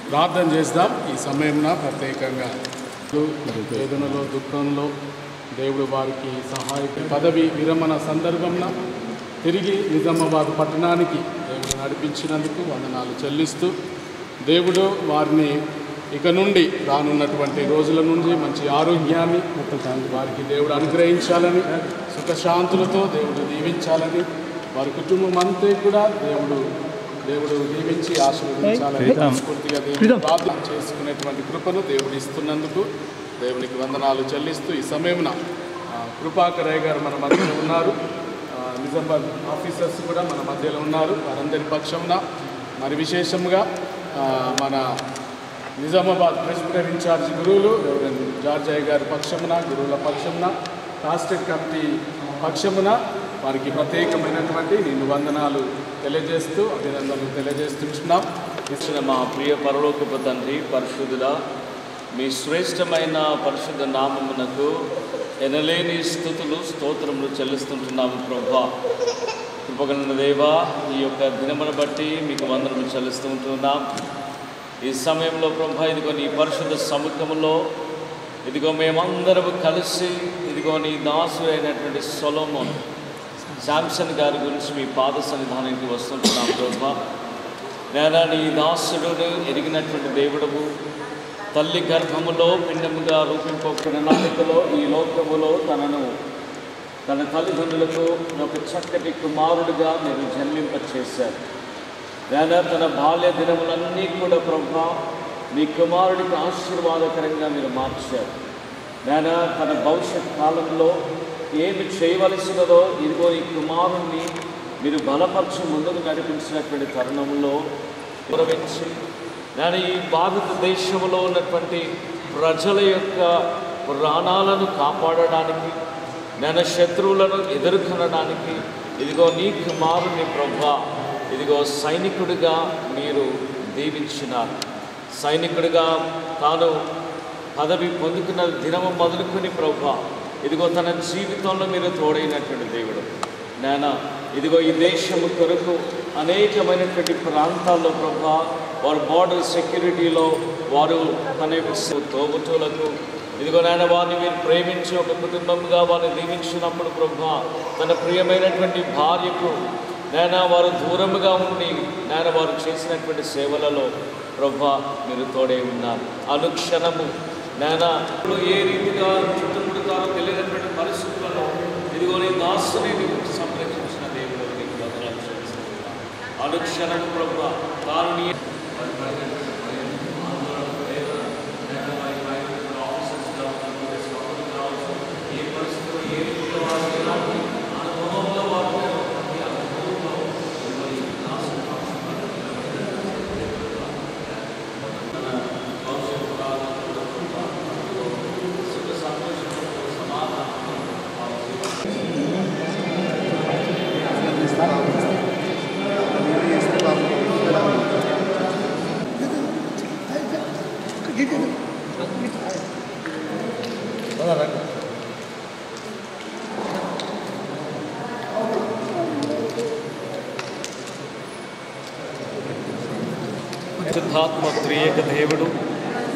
ప్రార్థన చేద్దాం. ఈ సమయంలో ప్రత్యేకంగా వేదనలో దుఃఖంలో దేవుడు వారికి సహాయక పదవి విరమణ సందర్భంలో తిరిగి నిజామాబాద్ పట్టణానికి దేవుడు నడిపించినందుకు వందనాలు చెల్లిస్తూ దేవుడు వారిని ఇక నుండి రానున్నటువంటి రోజుల నుండి మంచి ఆరోగ్యాన్ని వారికి దేవుడు అనుగ్రహించాలని, సుఖశాంతులతో దేవుడు దీవించాలని, వారి కుటుంబం అంతా కూడా దేవుడు దీవించి ఆశీర్వదించాలని పూర్తిగా దేవుడు ప్రార్థన చేసుకునేటువంటి కృపను దేవుడు ఇస్తున్నందుకు దేవునికి వందనాలు చెల్లిస్తూ ఈ సమయమున కృపాకరయ్య గారు మన మధ్యలో ఉన్నారు. నిజామాబాద్ ఆఫీసర్స్ కూడా మన మధ్యలో ఉన్నారు. వారందరి పక్షంన మరి విశేషంగా మన నిజామాబాద్ ప్రెసిడెంట్ ఇన్ఛార్జ్ గురువులు రెవరెండ్ జార్జయ్య గారి పక్షమున, గురువుల పక్షమున, కాస్టెడ్ కమిటీ పక్షమున వారికి ప్రత్యేకమైనటువంటి నేను వందనాలు తెలియజేస్తూ అభినందనలు తెలియజేస్తున్నాం. ఇచ్చిన మా ప్రియ పరలోకపు తండ్రి, పరిశుద్ధుడా, మీ శ్రేష్టమైన పరిశుద్ధ నామమునకు ఎనలేని స్తుతులు స్తోత్రములు చెల్లిస్తుంటున్నాము. ప్రభా, కృపగల దేవా, ఈ యొక్క దినమును బట్టి మీకు వందనములు చెల్లిస్తూ ఉంటున్నాం. ఈ సమయంలో ప్రభా, ఇదిగో నీ పరిశుద్ధ సముఖంలో ఇదిగో మేమందరము కలిసి ఇదిగో నీ దాసు అయినటువంటి సొలొమోన్ శాంసన్ గారి గురించి మీ పాద సన్నిధానానికి వస్తుంటున్నాం. ప్రభా, నేను నీ దాసుడు ఎరిగినటువంటి దేవుడవు, తల్లి గర్భములో పిండముగా రూపింపబడిన నాటికలో ఈ లోకములో తన తల్లిదండ్రులకు ఒక చక్కటి కుమారుడిగా మీరు జన్మింపచేశారు. లేదా తన బాల్య దినములన్నీ కూడా ప్రభా మీ కుమారుడికి ఆశీర్వాదకరంగా మీరు మార్చారు. లేదా తన భవిష్యత్ కాలంలో ఏమి చేయవలసినదో ఇదిగో ఈ కుమారుణ్ణి మీరు బలపరిచి ముందుకు నడిపించినటువంటి తరుణంలో గౌరవించి నేను ఈ భారతదేశంలో ఉన్నటువంటి ప్రజల యొక్క ప్రాణాలను కాపాడడానికి, నేను శత్రువులను ఎదుర్కొనడానికి ఇదిగో నీ కుమారుని ప్రభా ఇదిగో సైనికుడిగా మీరు దీవించినారు. సైనికుడిగా తాను పదవి పొందుకున్న దినము మొదలుకొని ప్రభా ఇదిగో తన జీవితంలో మీరు తోడైనటువంటి దేవుడు. నేను ఇదిగో ఈ దేశము కొరకు అనేకమైనటువంటి ప్రాంతాల్లో ప్రభా వారు బార్డర్ సెక్యూరిటీలో వారు తన యొక్క తోబుట్టులకు ఇదిగో నాయన వారిని మీరు ప్రేమించి ఒక కుటుంబంగా వారిని దీవించినప్పుడు ప్రభా తన ప్రియమైనటువంటి భార్యకు నాయన వారు దూరముగా ఉండి నాయన వారు చేసినటువంటి సేవలలో ప్రభా మీరు తోడే ఉన్నారు. అనుక్షణము నాయన ఏ రీతిగా చుట్టుముడతారో తెలియనటువంటి పరిస్థితులలో ఇదిగో నీ దాసుని సంరక్షించిన దేవుడు నీకు వందనాలు చెల్లిస్తున్నాను. అనుక్షణము ప్రభా తాను ఏ పరిస్థితుల్లో ఏ రీతిలో అనుభవంలో వారు పరిశుద్ధాత్మ త్రియేక దేవుడు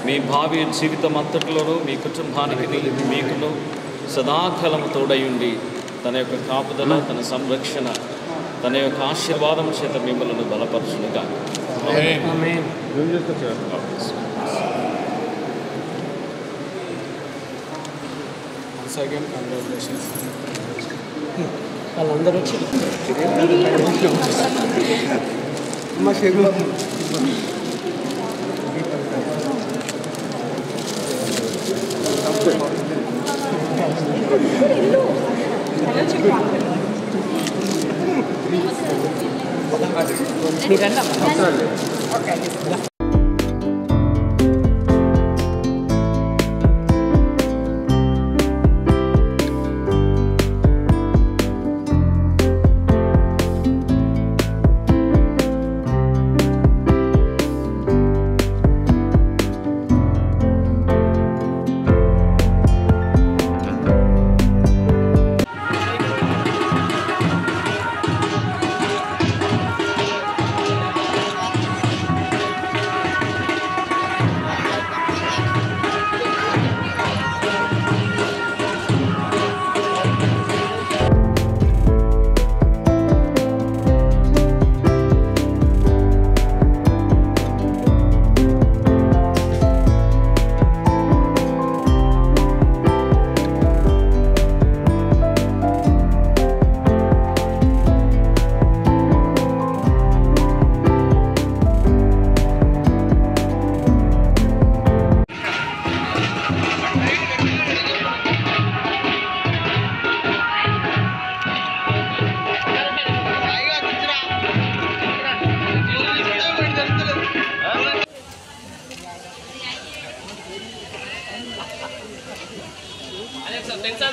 మీ భావి జీవితం అంతటిలోనూ మీ కుటుంబానికి మీకును సదాకాలము తోడై ఉండి తన యొక్క కాపుదల, తన సంరక్షణ, తన యొక్క ఆశీర్వాదం చేత మిమ్మల్ని బలపరచునుగా. వాళ్ళందరూ వచ్చి మీరన్నా నా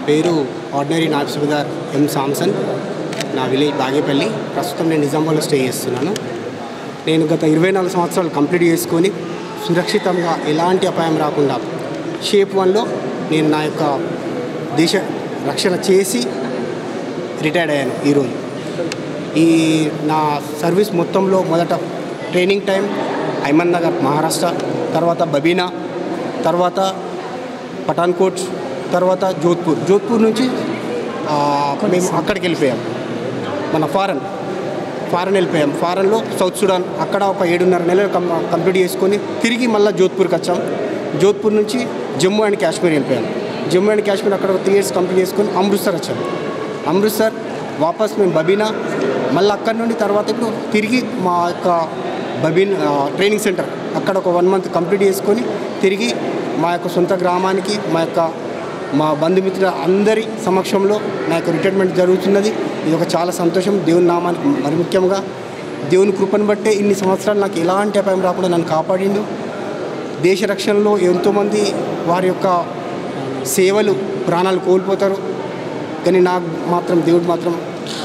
పేరు ఆర్డినరీ నాయబ్ సుబేదార్ ఎం సామ్సన్. నా విలేజ్ బాగేపల్లి. ప్రస్తుతం నేను నిజామాబాద్లో స్టే చేస్తున్నాను. నేను గత 24 సంవత్సరాలు కంప్లీట్ చేసుకొని సురక్షితంగా ఎలాంటి అపాయం రాకుండా షేప్ 1లో నేను నా యొక్క దేశ రక్షణ చేసి రిటైర్డ్ అయ్యాను ఈరోజు. ఈ నా సర్వీస్ మొత్తంలో మొదట ట్రైనింగ్ టైం అహ్మద్ నగర్ మహారాష్ట్ర, తర్వాత బబీనా, తర్వాత పఠాన్కోట్, తర్వాత జోధ్పూర్ నుంచి మేము అక్కడికి వెళ్ళిపోయాం. మన ఫారెన్ వెళ్ళిపోయాం. ఫారెన్లో సౌత్ సుడాన్, అక్కడ ఒక 7.5 నెలలు కంప్లీట్ చేసుకొని తిరిగి మళ్ళీ జోధ్పూర్కి వచ్చాం. జోధ్పూర్ నుంచి జమ్మూ అండ్ కాశ్మీర్ వెళ్ళిపోయాం. జమ్మూ అండ్ కాశ్మీర్ అక్కడ 3 ఇయర్స్ కంప్లీట్ చేసుకొని అమృత్సర్ వచ్చాం. అమృత్సర్ వాపస్ మేము బబీనా, మళ్ళీ అక్కడి నుండి తర్వాత ఇప్పుడు తిరిగి మా యొక్క ట్రైనింగ్ సెంటర్ అక్కడ ఒక 1 మంత్ కంప్లీట్ చేసుకొని తిరిగి మా యొక్క సొంత గ్రామానికి మా బంధుమిత్రుల అందరి సమక్షంలో నా యొక్క రిటైర్మెంట్ జరుగుతున్నది. ఇది ఒక చాలా సంతోషం. దేవుని నామానికి మరి ముఖ్యంగా దేవుని కృపను బట్టే ఇన్ని సంవత్సరాలు నాకు ఎలాంటి అపాయం రాకుండా నన్ను కాపాడిండు. దేశ రక్షణలో ఎంతోమంది వారి యొక్క సేవలు ప్రాణాలు కోల్పోతారు, కానీ నాకు మాత్రం దేవుడు మాత్రం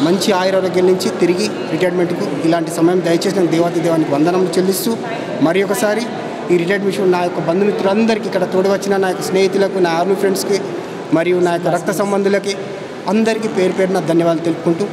మంచి ఆయురారోగ్యం నుంచి తిరిగి రిటైర్మెంట్కు ఇలాంటి సమయం దయచేసి నాకు దేవానికి వందనములు చెల్లిస్తూ మరి ఒకసారి ఈ రిటైర్మెంట్ విషయం నా యొక్క బంధుమిత్రులందరికీ, ఇక్కడ తోడు వచ్చిన నా యొక్క స్నేహితులకు, నా ఆర్మీ ఫ్రెండ్స్కి మరియు నా యొక్క రక్త సంబంధులకి అందరికీ పేరు పేరున ధన్యవాదాలు తెలుపుకుంటూ